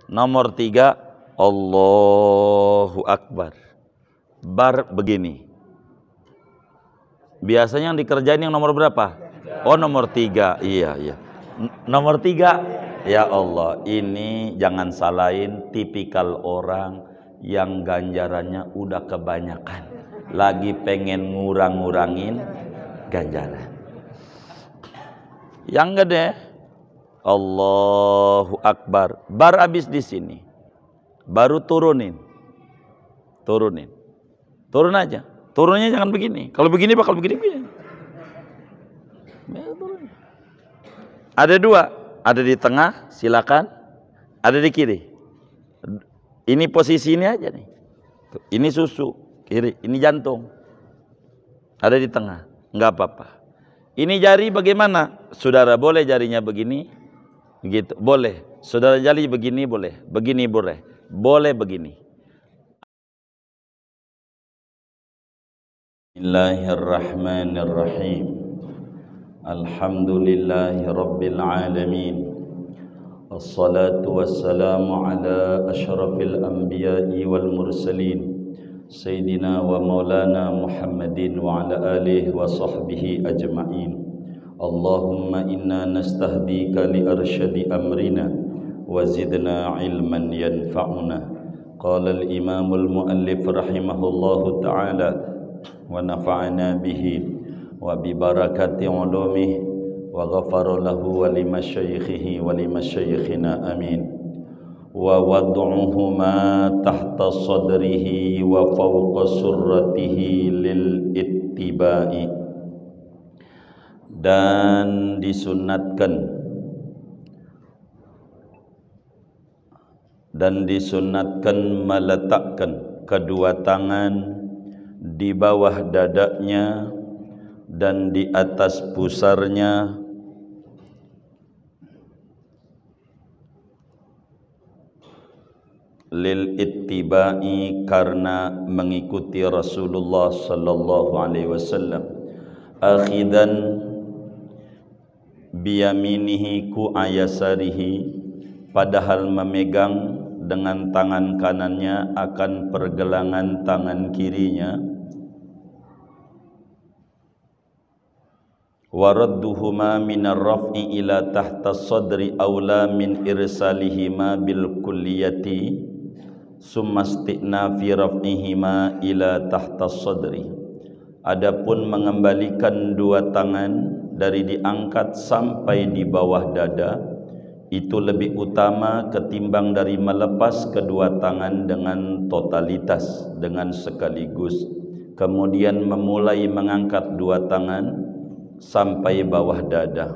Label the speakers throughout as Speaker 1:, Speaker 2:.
Speaker 1: Nomor 3, Allahu Akbar. Bar begini. Biasanya yang dikerjain yang nomor berapa? Oh, nomor 3. Iya. Nomor 3. Ya Allah, ini jangan salahin tipikal orang yang ganjarannya udah kebanyakan. Lagi pengen ngurang-ngurangin ganjaran. Yang gede, Allahu Akbar. Bar habis di sini. Baru turunin. Turun aja. Turunnya jangan begini. Kalau begini bakal begini. Ada 2, ada di tengah, silakan. Ada di kiri. Ini posisi ini aja nih. Ini susu, kiri. Ini jantung. Ada di tengah, nggak apa-apa. Ini jari bagaimana? Saudara boleh jarinya begini, gitu. Boleh. Saudara jari begini boleh. Begini boleh. Boleh begini. Bismillahirrahmanirrahim. Alhamdulillahi rabbil alamin. Assalatu wassalamu ala asyrafil anbiya'i wal mursalin Sayyidina wa maulana Muhammadin wa ala alihi wa sahbihi ajma'in. Allahumma inna nastahdika li arsyadi amrina wa zidna ilman yanfa'una. Qala al-imamul muallif rahimahullahu ta'ala wa nafa'ana bihi wa bi barakati ulumihi wa ghafara lahu wa limasyayikhihi wa limasyayikhina amin. Wa wad'uhuma tahta sadrihi wa fawqa surratihi lil ittiba'i. Dan disunatkan meletakkan kedua tangan di bawah dadanya dan di atas pusarnya lil ittiba'i, karena mengikuti Rasulullah sallallahu alaihi wasallam. Akhidan biyaminihi ku ayasarihi, padahal memegang dengan tangan kanannya akan pergelangan tangan kirinya. Waradduhuma minar raf'i ila tahta sadri aula min irsalihima bil kulliyati summa isti'nafi raf'ihima ila tahta sadri. Adapun mengembalikan dua tangan dari diangkat sampai di bawah dada, itu lebih utama ketimbang dari melepas kedua tangan dengan totalitas, dengan sekaligus, kemudian memulai mengangkat dua tangan sampai bawah dada.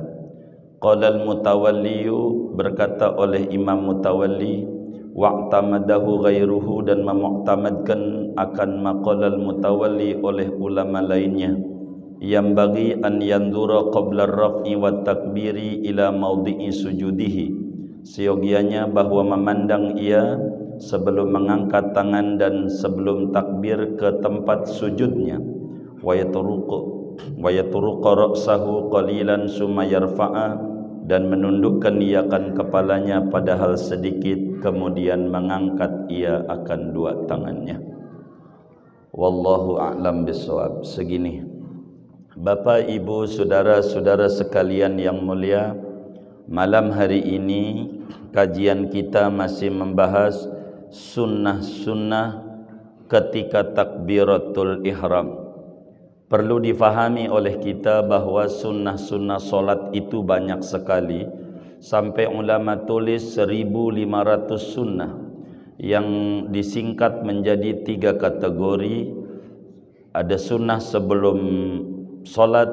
Speaker 1: Qala al-Mutawalliyu, berkata oleh Imam Mutawalli, wa'tamadahu ghairuhu, dan memuktamadkan akan maqal al-Mutawalli oleh ulama lainnya, yang bagi an yandura qabla ar-raf'i wa takbiri ila maudhi'i sujudihi, seyogianya bahwa memandang ia sebelum mengangkat tangan dan sebelum takbir ke tempat sujudnya. Wa yatruqa ra'sahu qalilan summa yarfa'a, dan menundukkan ia akan kepalanya padahal sedikit, kemudian mengangkat ia akan dua tangannya. Wallahu a'lam bishawab. Segini, Bapak, Ibu, saudara-saudara sekalian yang mulia, malam hari ini kajian kita masih membahas sunnah-sunnah ketika takbiratul ihram. Perlu difahami oleh kita bahwa sunnah-sunnah solat itu banyak sekali. Sampai ulama tulis 1.500 sunnah yang disingkat menjadi 3 kategori. Ada sunnah sebelum solat,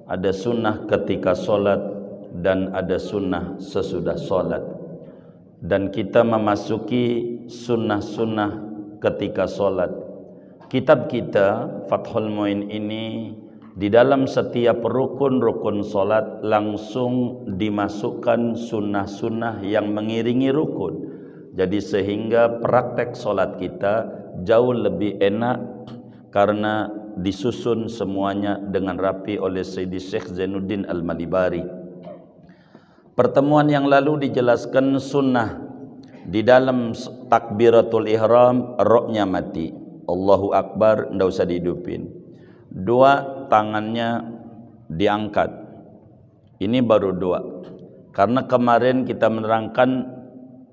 Speaker 1: ada sunnah ketika solat, dan ada sunnah sesudah solat. Dan kita memasuki sunnah-sunnah ketika solat. Kitab kita Fathul Muin ini, di dalam setiap rukun-rukun solat langsung dimasukkan sunnah-sunnah yang mengiringi rukun. Jadi sehingga praktek solat kita jauh lebih enak karena disusun semuanya dengan rapi oleh Sayyidi Syekh Zainuddin Al-Malibari. Pertemuan yang lalu dijelaskan sunnah Di dalam takbiratul ihram roknya mati. Allahu Akbar ndak usah dihidupin. 2, tangannya diangkat. Ini baru 2. Karena kemarin kita menerangkan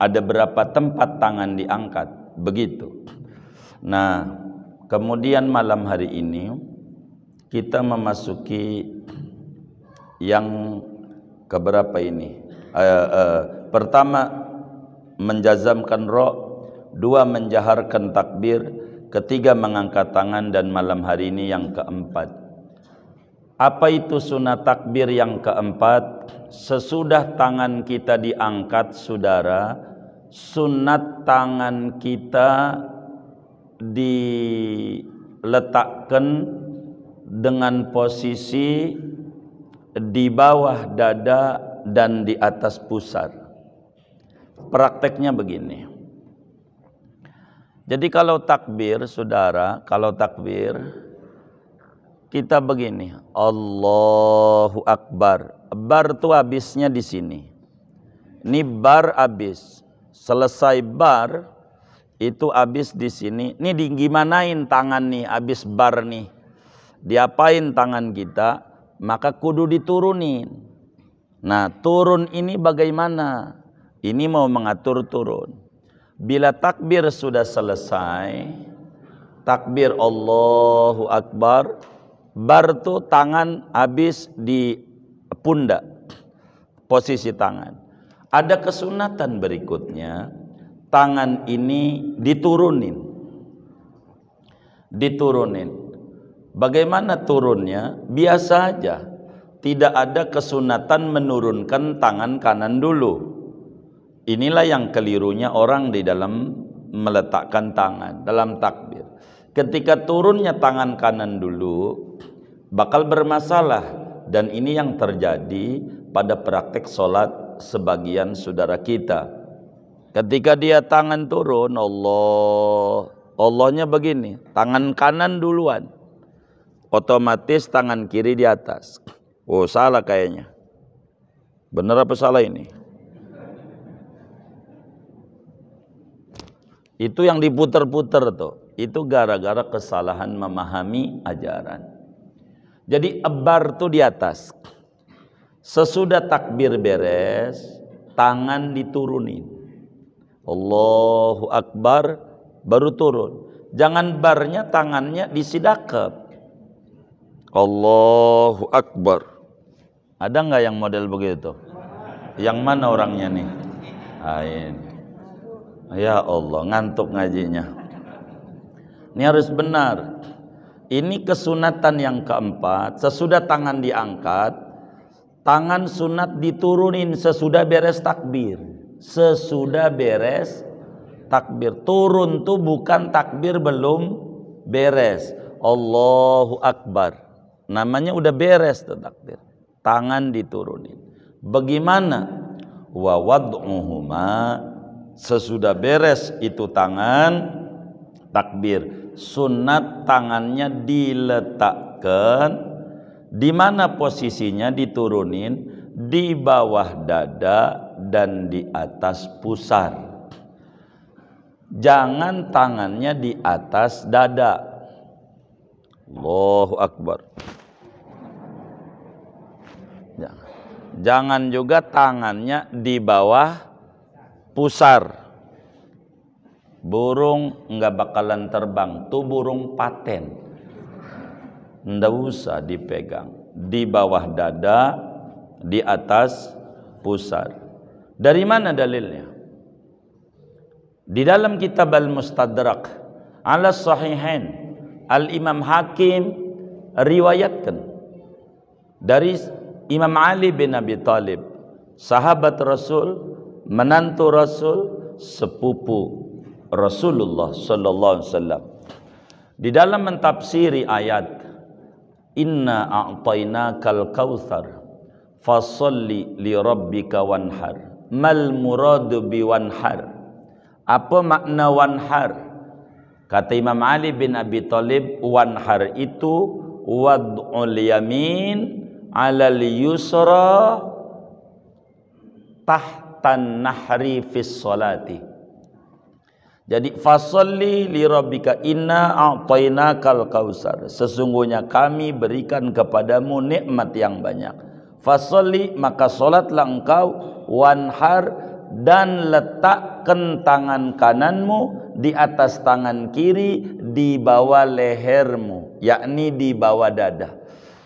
Speaker 1: ada berapa tempat tangan diangkat, begitu. Nah, kemudian malam hari ini kita memasuki yang keberapa ini? Pertama menjazamkan ra', 2 menjaharkan takbir, 3 mengangkat tangan, dan malam hari ini yang keempat. Apa itu sunat takbir yang keempat? Sesudah tangan kita diangkat, saudara, sunat tangan kita diletakkan dengan posisi di bawah dada dan di atas pusar. Prakteknya begini. Jadi kalau takbir, saudara, kalau takbir kita begini, Allahu Akbar. Bar itu habisnya di sini. Ini bar habis. Selesai bar itu habis di sini. Ini digimanain tangan nih habis bar nih? Diapain tangan kita? Maka kudu diturunin. Nah, turun ini bagaimana? Ini mau mengatur turun. Bila takbir sudah selesai, takbir Allahu Akbar, bar tuh tangan habis di pundak, posisi tangan. Ada kesunatan berikutnya, tangan ini diturunin. Bagaimana turunnya? Biasa aja. Tidak ada kesunatan menurunkan tangan kanan dulu. Inilah yang kelirunya orang di dalam meletakkan tangan dalam takbir. Ketika turunnya tangan kanan dulu bakal bermasalah, dan ini yang terjadi pada praktek sholat sebagian saudara kita. Ketika dia tangan turun, Allahnya begini, tangan kanan duluan, otomatis tangan kiri di atas. Oh, salah kayaknya. Bener apa salah ini? Itu yang diputer-puter tuh. Itu gara-gara kesalahan memahami ajaran. Jadi bar tuh di atas. Sesudah takbir beres, tangan diturunin. Allahu Akbar, baru turun. Jangan barnya tangannya disidakep. Allahu Akbar. Ada nggak yang model begitu? Yang mana orangnya nih? Ini. Ya Allah, ngantuk ngajinya. Ini harus benar. Ini kesunatan yang keempat. Sesudah tangan diangkat, tangan sunat diturunin sesudah beres takbir. Sesudah beres takbir. Turun tuh bukan takbir belum beres. Allahu Akbar. Namanya udah beres tuh takbir. Tangan diturunin. Bagaimana? Wa wad'uhuma, sesudah beres itu tangan takbir, sunat tangannya diletakkan di mana posisinya? Diturunin di bawah dada dan di atas pusar. Jangan tangannya di atas dada. Allahu Akbar. Jangan juga tangannya di bawah pusar. Burung nggak bakalan terbang, tuh burung paten. Nggak usah dipegang. Di bawah dada, di atas pusar. Dari mana dalilnya? Di dalam kitab Al-Mustadrak ala Sahihain, Al-Imam Hakim riwayatkan dari Imam Ali bin Abi Thalib, sahabat Rasul, menantu Rasul, sepupu Rasulullah sallallahu alaihi wasallam. Di dalam mentafsiri ayat Inna a'tainakal kautsar fasholli li rabbika wanhar. Mal muradu bi wanhar? Apa makna wanhar? Kata Imam Ali bin Abi Thalib, wanhar itu wad'ul yamin 'alal yusra tahtan nahri fis sholati. Jadi fasalli li rabbika inna a'tainakal kautsar. Sesungguhnya kami berikan kepadamu nikmat yang banyak. Fasalli, maka salatlah engkau, wanhar, dan letakkan tangan kananmu di atas tangan kiri di bawah lehermu, yakni di bawah dada.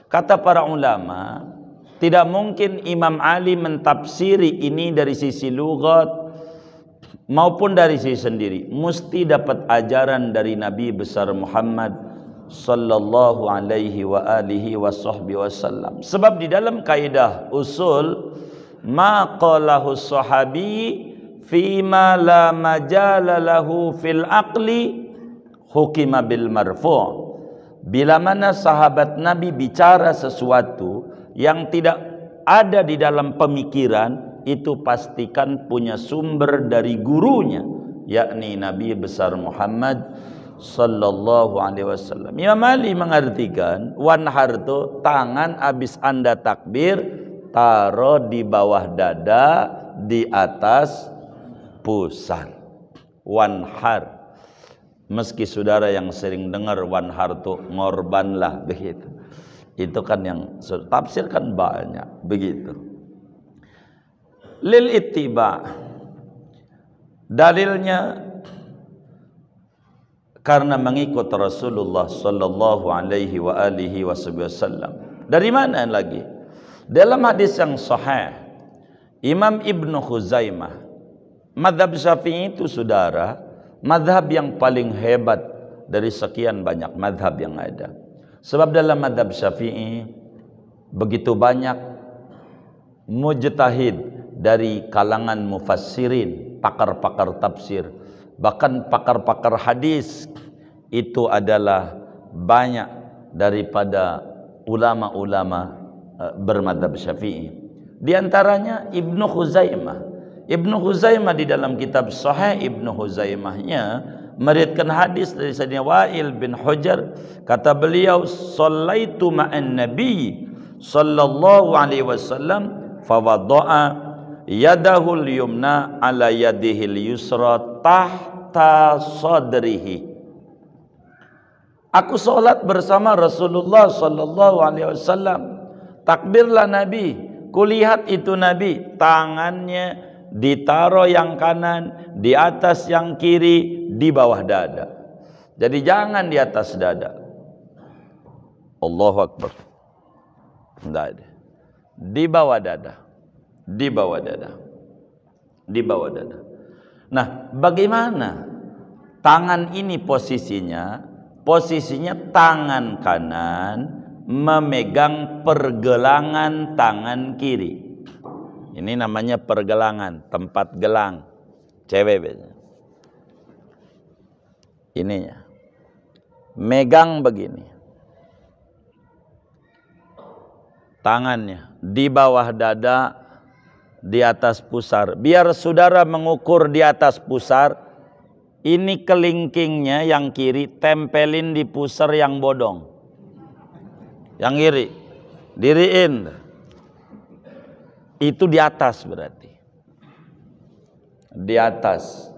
Speaker 1: Kata para ulama, tidak mungkin Imam Ali mentafsiri ini dari sisi lughat maupun dari sisi sendiri, mesti dapat ajaran dari Nabi besar Muhammad sallallahu alaihi wa alihi wasallam. Sebab di dalam kaidah usul, ma qalahu sahabi fima la majala lahu fil aqli hukima bil marfu'. Bila mana sahabat Nabi bicara sesuatu yang tidak ada di dalam pemikiran, itu pastikan punya sumber dari gurunya, yakni Nabi besar Muhammad sallallahu alaihi wasallam. Imam Ali mengartikan wanhar itu tangan habis Anda takbir taruh di bawah dada di atas pusar. Wanhar. Meski saudara yang sering dengar wanhar itu ngorbanlah begitu. Itu kan yang tafsir kan banyak begitu. Lil ittiba, dalilnya karena mengikut Rasulullah sallallahu alaihi wa alihi wasallam. Dari mana lagi? Dalam hadis yang sahih Imam Ibnu Khuzaimah, mazhab Syafi'i itu saudara, mazhab yang paling hebat dari sekian banyak mazhab yang ada. Sebab dalam mazhab Syafi'i begitu banyak mujtahid dari kalangan mufassirin, pakar-pakar tafsir, bahkan pakar-pakar hadis, itu adalah banyak daripada ulama-ulama bermadzhab Syafi'i. Di antaranya Ibnu Khuzaimah. Ibnu Khuzaimah di dalam kitab Sahih Ibnu Khuzaimahnya meriwayatkan hadis dari Sayyidina Wa'il bin Hujr, kata beliau, "Shallaitu ma'an Nabi sallallahu alaihi wasallam fa wada'a yadahul yumna ala yadihil yusra tahta sadrihi." Aku sholat bersama Rasulullah sallallahu alaihi wasallam. Takbirlah Nabi, kulihat itu Nabi, tangannya ditaruh yang kanan di atas yang kiri di bawah dada. Jadi jangan di atas dada. Allahu Akbar. Tidak ada. Di bawah dada. Di bawah dada. Di bawah dada. Nah, bagaimana tangan ini posisinya? Posisinya tangan kanan memegang pergelangan tangan kiri. Ini namanya pergelangan, tempat gelang cewek biasanya. Ininya megang begini, tangannya di bawah dada, di atas pusar. Biar saudara mengukur di atas pusar, ini kelingkingnya yang kiri tempelin di pusar yang bodong, yang kiri diriin, itu di atas, berarti di atas.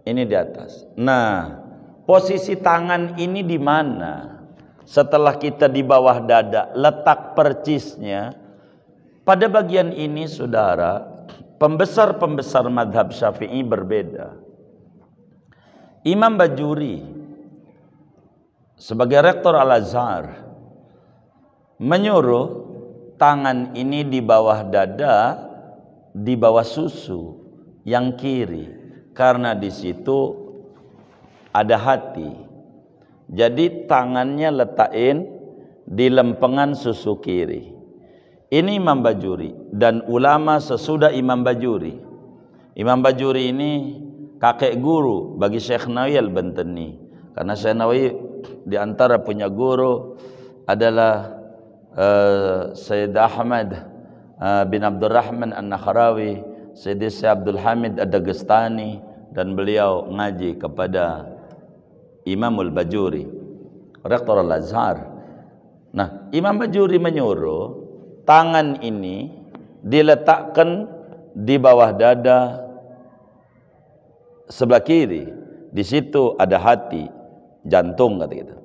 Speaker 1: Ini di atas. Nah, posisi tangan ini di mana? Setelah kita di bawah dada, letak percisnya pada bagian ini, saudara, pembesar-pembesar madhab Syafi'i berbeda. Imam Bajuri sebagai rektor Al-Azhar menyuruh tangan ini di bawah dada, di bawah susu yang kiri. Karena di situ ada hati. Jadi tangannya letakin di lempengan susu kiri. Ini Imam Bajuri dan ulama sesudah Imam Bajuri. Imam Bajuri ini kakek guru bagi Syekh Nawawi Al-Bantani. Karena Syekh Nawawi di antara punya guru adalah Sayyid Ahmad bin Abdurrahman An-Nakhrawi, Sayyid Abdul Hamid Ad-Dagestani, dan beliau ngaji kepada Imamul Bajuri, rektor Al-Azhar. Nah, Imam Bajuri menyuruh tangan ini diletakkan di bawah dada sebelah kiri, di situ ada hati, jantung kata kita.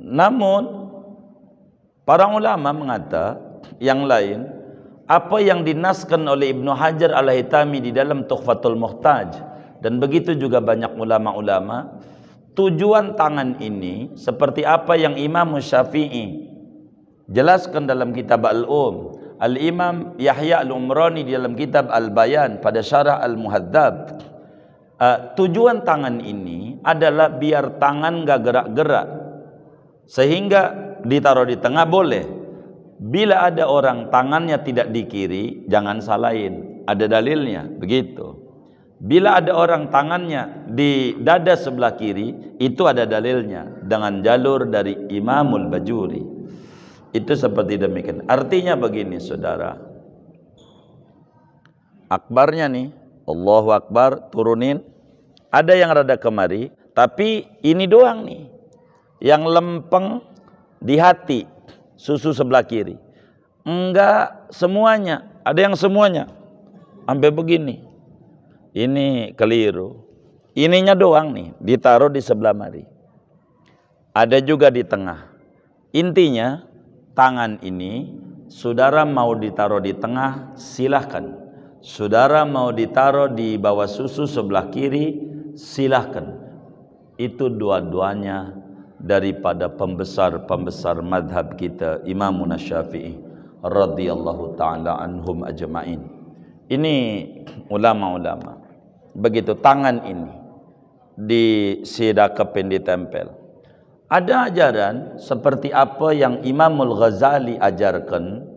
Speaker 1: Namun para ulama mengata yang lain, apa yang dinaskan oleh Ibnu Hajar Al-Haytami di dalam Tuhfatul Muhtaj, dan begitu juga banyak ulama-ulama, tujuan tangan ini seperti apa yang Imam Syafi'i jelaskan dalam kitab Al-Um, Al-Imam Yahya Al-Umrani di dalam kitab Al-Bayan pada Syarah Al-Muhadzab. Tujuan tangan ini adalah biar tangan gak gerak-gerak, sehingga ditaruh di tengah boleh. Bila ada orang tangannya tidak di kiri, jangan salahin, ada dalilnya begitu. Bila ada orang tangannya di dada sebelah kiri, itu ada dalilnya dengan jalur dari Imamul Bajuri. Itu seperti demikian. Artinya begini saudara, akbarnya nih, Allahu Akbar, turunin. Ada yang rada kemari, tapi ini doang nih yang lempeng di hati, susu sebelah kiri. Enggak semuanya, ada yang semuanya sampai begini. Ini keliru. Ininya doang nih ditaruh di sebelah mari. Ada juga di tengah. Intinya tangan ini saudara mau ditaruh di tengah, silahkan. Saudara mau ditaruh di bawah susu sebelah kiri, silahkan. Itu dua-duanya daripada pembesar-pembesar madhab kita, Imam Syafi'i radhiyallahu ta'ala anhum ajma'in. Ini ulama-ulama. Begitu tangan ini disidakepin, ditempel. Ada ajaran seperti apa yang Imamul Ghazali ajarkan,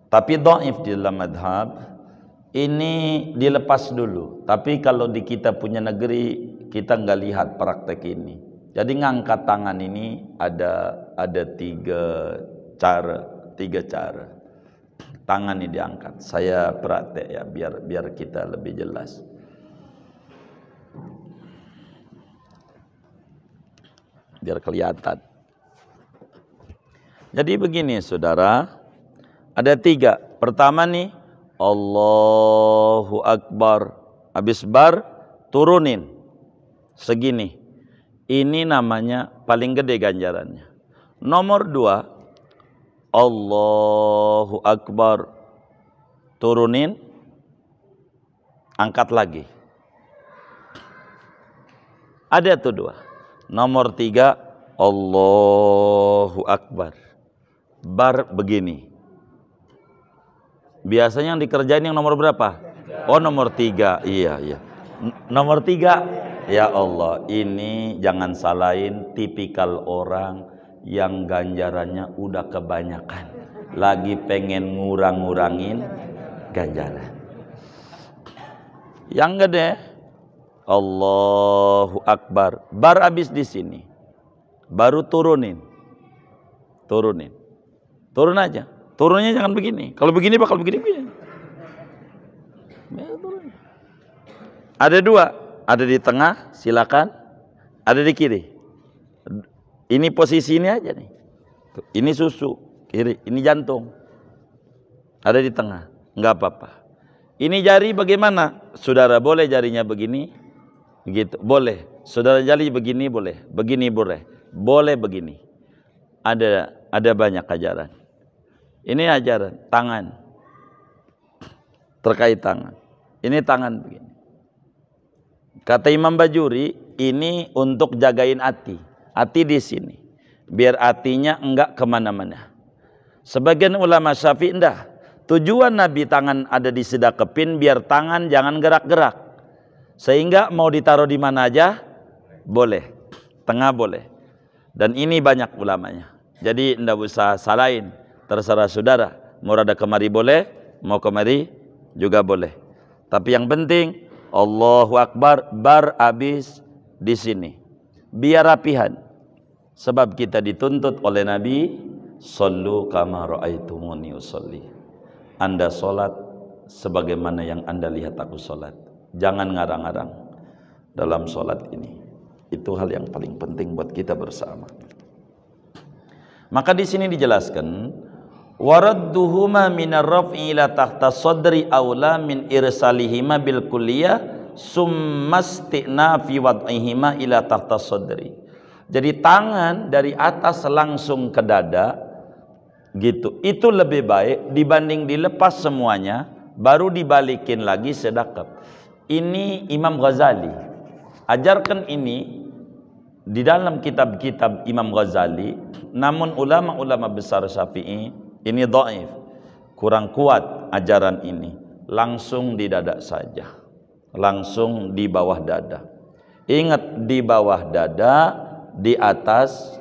Speaker 1: tapi dhaif di dalam madhab. Ini dilepas dulu. Tapi kalau di kita punya negeri, kita nggak lihat praktek ini. Jadi ngangkat tangan ini ada tiga cara. Tangan ini diangkat. Saya praktek ya, biar kita lebih jelas. Biar kelihatan. Jadi begini saudara, ada tiga. Pertama nih, Allahu Akbar. Habis bar, turunin segini. Ini namanya paling gede ganjarannya. Nomor dua, Allahu Akbar, turunin, angkat lagi. Ada tuh dua. Nomor tiga, Allahu Akbar, bar begini. Biasanya yang dikerjain yang nomor berapa? Oh, nomor tiga. Iya. Nomor tiga. Ya Allah, ini jangan salahin tipikal orang yang ganjarannya udah kebanyakan, lagi pengen ngurang-ngurangin ganjaran. Yang gede, Allahu Akbar, bar habis di sini, baru turunin, turun aja. Turunnya jangan begini. Kalau begini bakal begini. Ada dua, ada di tengah, silakan. Ada di kiri. Ini posisi ini aja nih. Ini susu kiri, ini jantung. Ada di tengah, nggak apa-apa. Ini jari bagaimana? Saudara boleh jarinya begini, gitu. Boleh. Saudara jari begini boleh, begini boleh, boleh begini. Ada banyak ajaran. Ini ajaran tangan, terkait tangan. Ini tangan begini. Kata Imam Bajuri, ini untuk jagain hati. Hati di sini, biar hatinya enggak kemana-mana. Sebagian ulama Syafi'i enggak. Tujuan Nabi tangan ada di sidakepin biar tangan jangan gerak-gerak. Sehingga mau ditaruh di mana aja boleh. Tengah boleh. Dan ini banyak ulamanya. Jadi enggak usah salahin. Terserah saudara, mau rada kemari boleh, mau kemari juga boleh. Tapi yang penting Allahu Akbar, bar habis di sini. Biar rapihan. Sebab kita dituntut oleh Nabi, sallu kama ra'aitumuni usolli. Anda solat sebagaimana yang Anda lihat aku solat. Jangan ngarang-ngarang dalam solat ini. Itu hal yang paling penting buat kita bersama. Maka di sini dijelaskan, waradduhuma minar raf'i ila tahta sadri aula min irsalihima bil kulliyah summastina fi wad'ihima ila tahta sadri. Jadi tangan dari atas langsung ke dada gitu. Itu lebih baik dibanding dilepas semuanya baru dibalikin lagi sedekap. Ini Imam Ghazali ajarkan ini di dalam kitab-kitab Imam Ghazali. Namun ulama-ulama besar Syafi'i ini dhaif, kurang kuat ajaran ini. Langsung di dada saja, langsung di bawah dada. Ingat, di bawah dada, di atas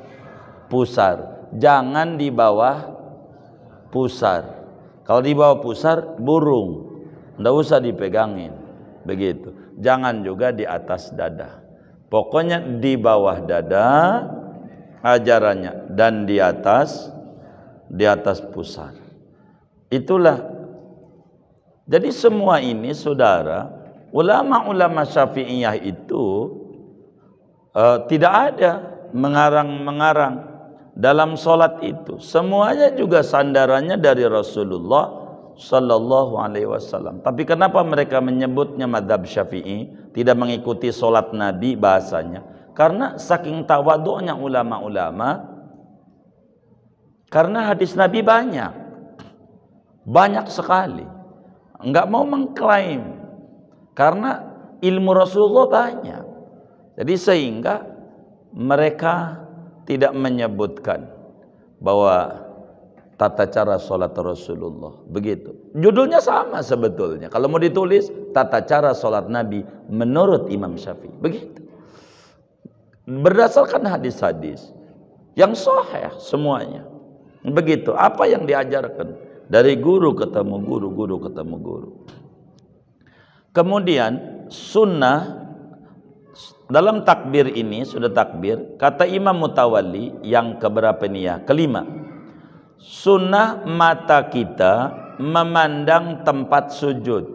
Speaker 1: pusar, jangan di bawah pusar. Kalau di bawah pusar burung, ndak usah dipegangin begitu. Jangan juga di atas dada, pokoknya di bawah dada ajarannya, dan di atas pusar. Itulah. Jadi semua ini saudara, ulama-ulama Syafi'iyah itu tidak ada mengarang-mengarang dalam sholat itu. Semuanya juga sandarannya dari Rasulullah Sallallahu Alaihi Wasallam. Tapi kenapa mereka menyebutnya madhab Syafi'i, tidak mengikuti sholat Nabi bahasanya? Karena saking tawaduknya ulama-ulama, karena hadis Nabi banyak sekali, enggak mau mengklaim karena ilmu Rasulullah banyak. Jadi sehingga mereka tidak menyebutkan bahwa tata cara sholat Rasulullah begitu. Judulnya sama sebetulnya. Kalau mau ditulis tata cara sholat Nabi menurut Imam Syafi'i begitu. Berdasarkan hadis-hadis yang sahih semuanya. Begitu. Apa yang diajarkan dari guru ketemu guru, guru ketemu guru. Kemudian sunnah dalam takbir ini, sudah takbir, kata Imam Mutawalli yang keberapa ini ya? Kelima. Sunnah mata kita memandang tempat sujud.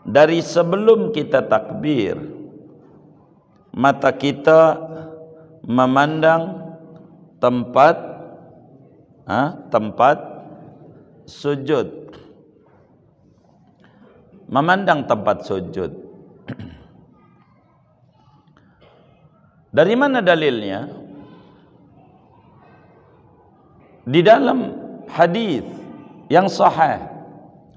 Speaker 1: Dari sebelum kita takbir, mata kita memandang tempat sujud. Memandang tempat sujud. Dari mana dalilnya? Di dalam hadis yang sahih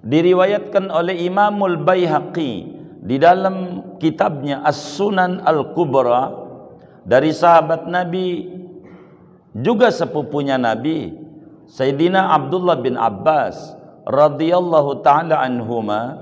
Speaker 1: diriwayatkan oleh Imamul Baihaqi di dalam kitabnya As-Sunan Al-Kubra dari sahabat Nabi, juga sepupunya Nabi, Sayyidina Abdullah bin Abbas radhiyallahu taala anhuma,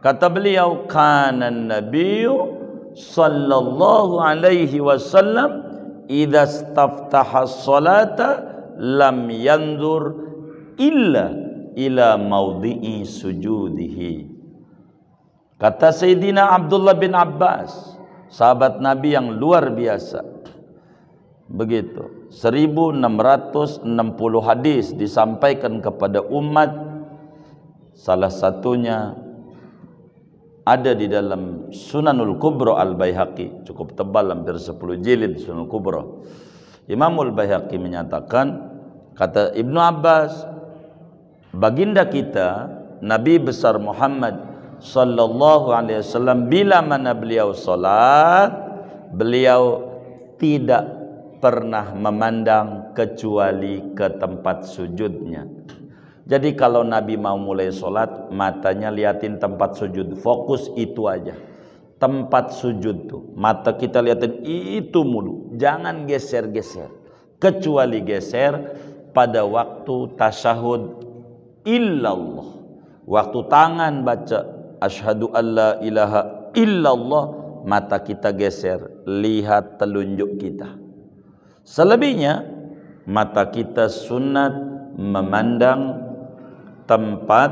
Speaker 1: kata beliau, kana an-nabiyyu sallallahu alaihi wasallam idza istaftaha as-salata lam yanzur illa ila maudhi'i sujudihi. Kata Sayyidina Abdullah bin Abbas, sahabat Nabi yang luar biasa, begitu, 1660 hadis disampaikan kepada umat. Salah satunya ada di dalam Sunanul Kubra Al-Baihaqi, cukup tebal, hampir 10 jilid Sunanul Kubra. Imamul Baihaqi menyatakan, kata Ibnu Abbas, baginda kita Nabi besar Muhammad sallallahu alaihi wasallam, bila mana beliau salat, beliau tidak pernah memandang kecuali ke tempat sujudnya. Jadi kalau Nabi mau mulai sholat, matanya liatin tempat sujud, fokus itu aja, tempat sujud tuh, mata kita liatin itu mulu, jangan geser-geser, kecuali geser pada waktu tasyahud illallah, waktu tangan baca asyhadu alla ilaha illallah, mata kita geser, lihat telunjuk kita. Selebihnya mata kita sunat memandang tempat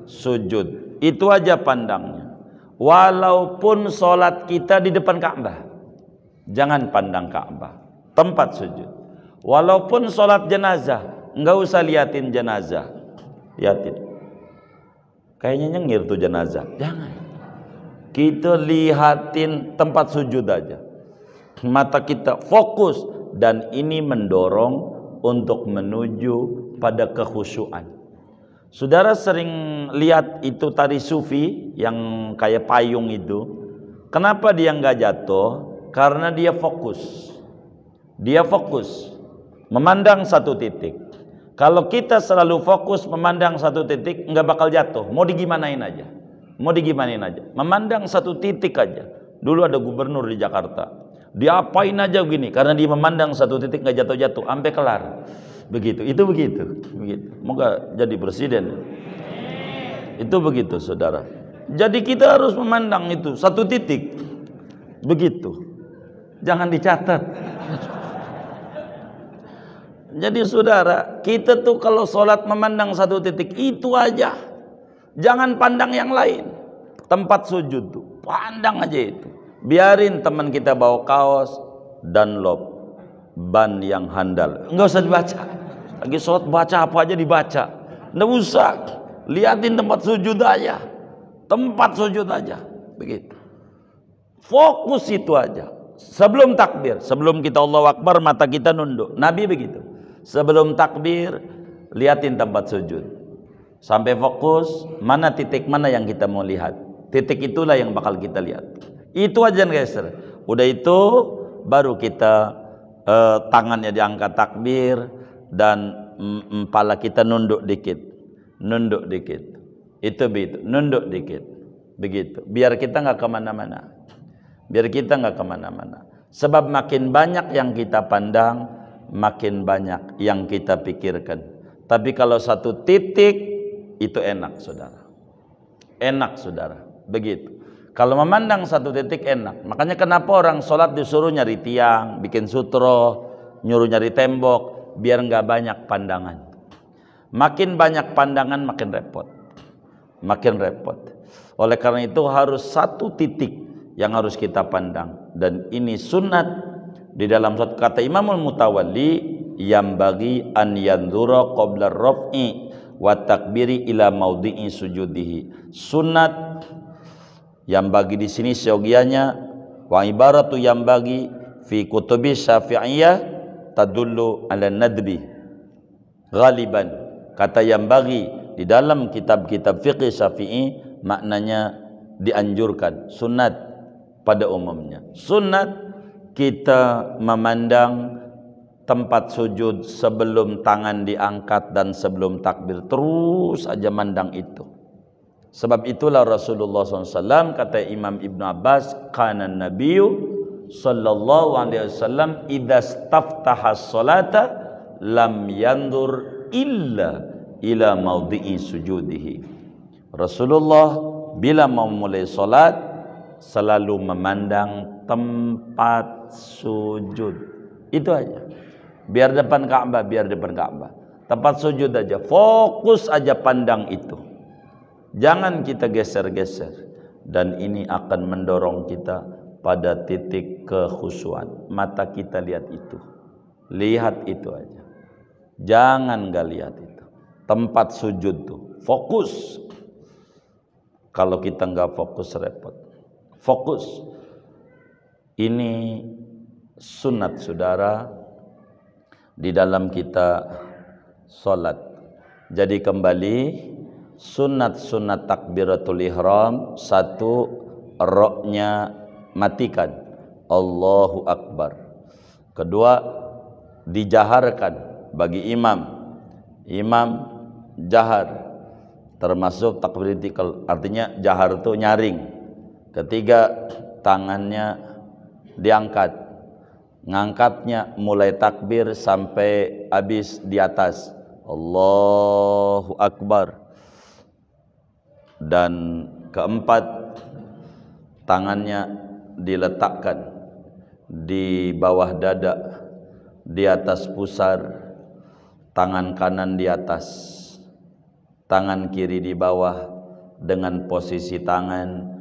Speaker 1: sujud, itu aja pandangnya. Walaupun sholat kita di depan Ka'bah, jangan pandang Ka'bah, tempat sujud. Walaupun sholat jenazah, enggak usah liatin jenazah, liatin, kayaknya nyengir tuh jenazah, jangan. Kita lihatin tempat sujud aja, mata kita fokus, dan ini mendorong untuk menuju pada kekhusyuan. Saudara sering lihat itu tari sufi yang kayak payung itu. Kenapa dia nggak jatuh? Karena dia fokus. Dia fokus memandang satu titik. Kalau kita selalu fokus memandang satu titik, nggak bakal jatuh. Mau digimanain aja. Mau digimanain aja. Memandang satu titik aja. Dulu ada gubernur di Jakarta. Dia apain aja begini. Karena dia memandang satu titik nggak jatuh-jatuh. Sampai kelar. Begitu. Itu begitu. Begitu. Moga jadi presiden. Itu begitu, saudara. Jadi kita harus memandang itu satu titik. Begitu. Jangan dicatat. Jadi saudara, kita tuh kalau sholat memandang satu titik itu aja. Jangan pandang yang lain. Tempat sujud tuh, pandang aja itu. Biarin teman kita bawa kaos Dunlop, ban yang handal. Nggak usah dibaca. Lagi sholat baca apa aja dibaca. Nggak usah. Liatin tempat sujud aja. Tempat sujud aja. Begitu. Fokus itu aja. Sebelum takbir, sebelum kita Allahu Akbar, mata kita nunduk. Nabi begitu. Sebelum takbir, liatin tempat sujud. Sampai fokus, mana titik mana yang kita mau lihat. Titik itulah yang bakal kita lihat. Itu aja guys. Udah itu, baru kita tangannya diangkat takbir. Dan kepala kita nunduk dikit. Nunduk dikit. Itu begitu, nunduk dikit. Begitu, biar kita nggak kemana-mana. Biar kita nggak kemana-mana. Sebab makin banyak yang kita pandang, makin banyak yang kita pikirkan. Tapi kalau satu titik, itu enak saudara. Enak saudara. Begitu. Kalau memandang satu titik enak. Makanya kenapa orang sholat disuruh nyari tiang, bikin sutro, nyuruh nyari tembok, biar nggak banyak pandangan. Makin banyak pandangan makin repot. Makin repot. Oleh karena itu harus satu titik yang harus kita pandang. Dan ini sunat. Di dalam suatu kata Imamul Mutawalli, yang bagi an yanzura qabla raf'i wa takbiri ila maudhi'i sujudihi. Sunat yang bagi di sini seyogianya wa ibaratu yang bagi fi kutubi syafi'iyah tadullu ala nadbi ghaliban. Kata yang bagi di dalam kitab-kitab fiqih Syafi'i maknanya dianjurkan, sunat pada umumnya. Sunat kita memandang tempat sujud sebelum tangan diangkat dan sebelum takbir, terus aja mandang itu. Sebab itulah Rasulullah SAW, kata Imam Ibn Abbas, kana nabiyyu sallallahu alaihi wasallam idza staftaha as-salata lam yandur illa ila maudhi'i sujudihi. Rasulullah bila mau mulai salat selalu memandang tempat sujud. Itu aja. Biar depan Ka'bah, biar depan Ka'bah. Tempat sujud aja, fokus aja pandang itu. Jangan kita geser-geser. Dan ini akan mendorong kita pada titik kekhusyuan. Mata kita lihat itu. Lihat itu aja. Jangan gak lihat itu. Tempat sujud tuh, fokus. Kalau kita nggak fokus repot. Fokus. Ini sunat saudara di dalam kita sholat. Jadi kembali, sunat-sunat takbiratul ihram, satu, roknya matikan, Allahu Akbar. Kedua, dijaharkan bagi imam. Imam jahar, termasuk takbiratul, artinya jahar itu nyaring. Ketiga, tangannya diangkat, ngangkatnya mulai takbir sampai habis di atas, Allahu Akbar. Dan keempat, tangannya diletakkan di bawah dada, di atas pusar, tangan kanan di atas, tangan kiri di bawah, dengan posisi tangan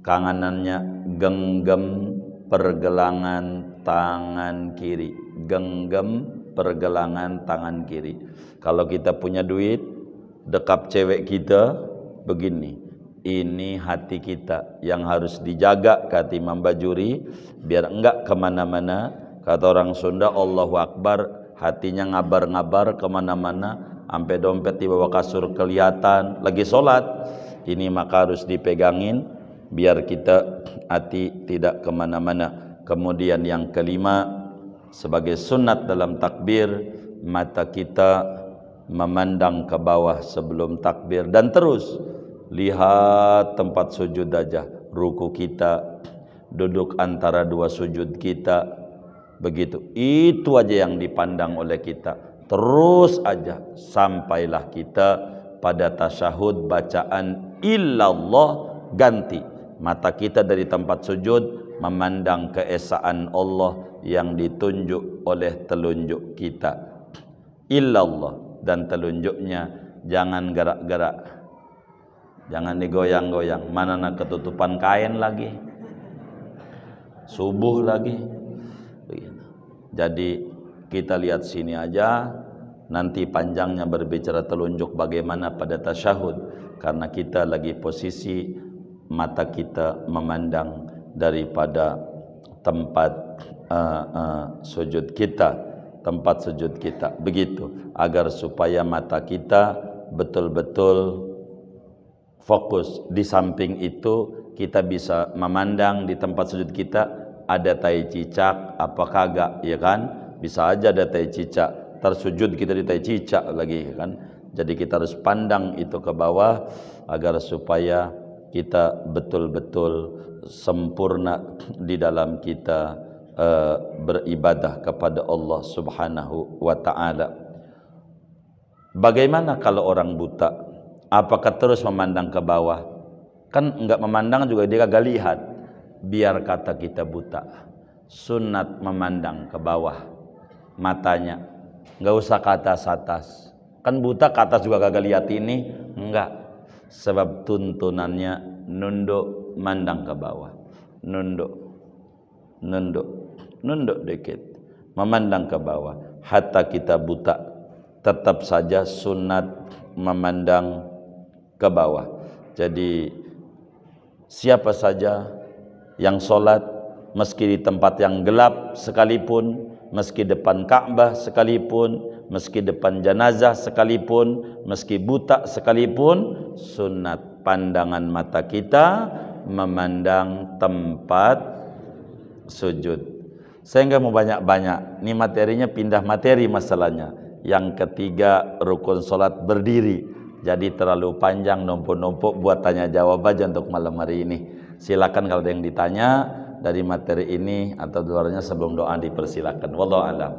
Speaker 1: kanannya genggam pergelangan tangan kiri, genggam pergelangan tangan kiri. Kalau kita punya duit, dekap cewek kita begini, ini hati kita yang harus dijaga, kata Imam Bajuri, biar enggak kemana-mana. Kata orang Sunda, Allahu Akbar, hatinya ngabar-ngabar kemana-mana, sampai dompet di bawah kasur kelihatan, lagi sholat, ini maka harus dipegangin biar kita hati tidak kemana-mana. Kemudian yang kelima, sebagai sunat dalam takbir, mata kita memandang ke bawah sebelum takbir dan terus lihat tempat sujud aja, ruku kita, duduk antara dua sujud kita, begitu. Itu aja yang dipandang oleh kita. Terus aja sampailah kita pada tasyahud bacaan illallah, ganti mata kita dari tempat sujud memandang keesaan Allah yang ditunjuk oleh telunjuk kita. Illallah, dan telunjuknya jangan gerak-gerak, jangan digoyang-goyang. Mana nak ketutupan kain lagi, subuh lagi. Jadi kita lihat sini aja, nanti panjangnya berbicara telunjuk bagaimana pada tasyahud, karena kita lagi posisi mata kita memandang daripada tempat sujud kita, tempat sujud kita, begitu, agar supaya mata kita betul-betul fokus. Di samping itu kita bisa memandang di tempat sujud kita ada tai cicak apa kagak, ya kan? Bisa aja ada tai cicak, tersujud kita di tai cicak lagi, kan? Jadi kita harus pandang itu ke bawah agar supaya kita betul-betul sempurna di dalam kita beribadah kepada Allah Subhanahu wa ta'ala. Bagaimana kalau orang buta? Apakah terus memandang ke bawah? Kan enggak memandang juga dia kagak lihat. Biar kata kita buta, sunat memandang ke bawah matanya, enggak usah ke atas-atas. Kan buta ke atas juga kagak lihat ini, enggak. Sebab tuntunannya nunduk, mandang ke bawah, nunduk, nunduk, nunduk dikit, memandang ke bawah. Hatta kita buta, tetap saja sunat memandang ke bawah. Jadi siapa saja yang sholat, meski di tempat yang gelap sekalipun, meski depan Ka'bah sekalipun, meski depan jenazah sekalipun, meski buta sekalipun, sunat pandangan mata kita memandang tempat sujud. Saya enggak mau banyak-banyak, ini materinya pindah materi masalahnya. Yang ketiga, rukun sholat berdiri. Jadi terlalu panjang, numpuk-numpuk, buat tanya jawab aja untuk malam hari ini. Silakan kalau ada yang ditanya dari materi ini atau luarnya, sebelum doa dipersilakan. Wallahu a'lam.